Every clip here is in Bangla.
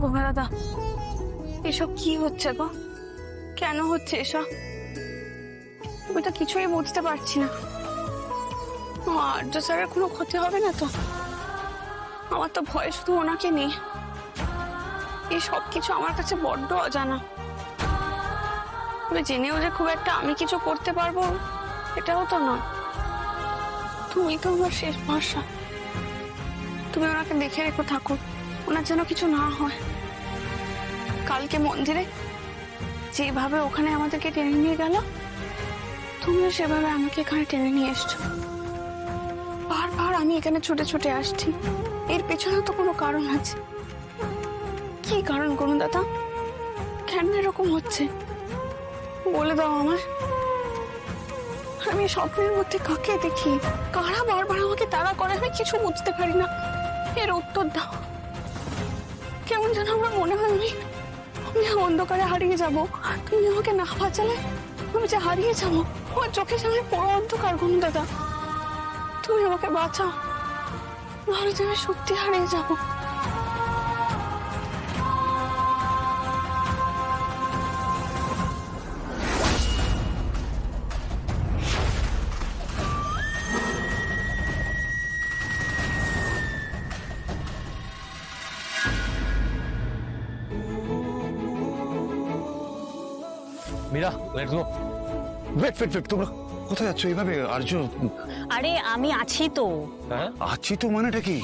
গঙ্গা দাদা, এসব কি হচ্ছে গো? কেন হচ্ছে এসব? আমি তো কিছুই বুঝতে পারছি না। আর্য স্যারের কোনো ক্ষতি হবে না তো? আমার তো ভয় শুধু ওনাকে নেই। এই সব কিছু আমার কাছে বড্ড অজানা। তবে জেনেও যে খুব একটা আমি কিছু করতে পারবো এটাও তো নয়। তুমি তো আমার শেষ ভরসা। তুমি ওনাকে দেখে রেখো, থাকো, ওনার যেন কিছু না হয়। কালকে মন্দিরে যেভাবে ওখানে আমাদেরকে টেনে নিয়ে গেল, তুমিও সেভাবে আমাকে এখানে টেনে নিয়ে এসছো। বারবার আমি এখানে ছুটে ছুটে আসছি, এর পেছনে তো কোনো কারণ আছে। কি কারণ করুন দাদা? কেন এরকম হচ্ছে বলে দাও আমার। আমি স্বপ্নের মধ্যে কাকে দেখি, কারা বারবার আমাকে তাড়া করে, আমি কিছু বুঝতে পারি না। এর উত্তর দাও। কেমন যেন আমার মনে হয় আমি অন্ধকারে হারিয়ে যাব। তুমি আমাকে না বাঁচালে আমি যে হারিয়ে যাবো। আমার চোখের সামনে বড় অন্ধকার গুণ দাদা, তুমি আমাকে বাঁচাও, নাহলে তো আমি সত্যি হারিয়ে যাবো। Meera, let's go. Wait wait wait, তোমরা কোথায় যাচ্ছ এইভাবে? আর্য, আরে আমি আছি তো। হ্যাঁ, আছি তো মানেটা কি?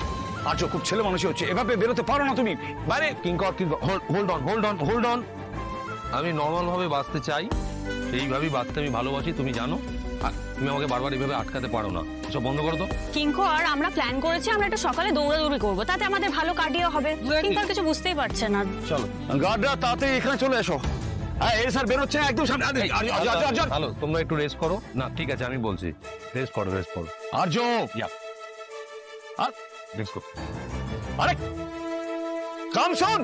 আর্য খুব ছেলে মানুষই হচ্ছে, এভাবে বেরোতে পারো না তুমি বাইরে। কিঙ্কর হোল্ড অন। আমি নর্মাল ভাবে বাঁচতে চাই, এইভাবেই বাঁচতে আমি ভালোবাসি, তুমি জানো। আর তুমি আমাকে বারবার এইভাবে আটকাতে পারো না। সব বন্ধ করো তো। কিঙ্কর, আমরা প্ল্যান করেছি আমরা একটা সকালে দৌড়াদৌড়ি করবো, তাতে আমাদের ভালো কার্ডিও হবে। কিঙ্কর কিছু বুঝতেই পারছে না। চলো গার্ডরা তাড়াতাড়ি এখানে চলে এসো। হ্যাঁ, এই স্যার বেরোচ্ছে না একদম সামনে। আর্য, ভালো, তোমরা একটু রেস্ট করো না। ঠিক আছে, আমি বলছি, রেস্ট করো। আর্য, ইয়া, আর রেস্ট করো। আরে কাম শোন।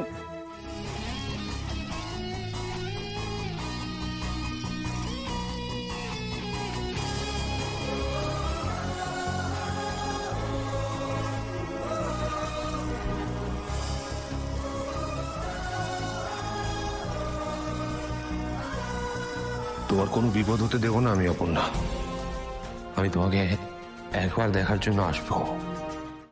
তোমার কোনো বিপদ হতে দেবো না আমি, অপর্ণা। আমি তোমাকে একবার দেখার জন্য আসবো।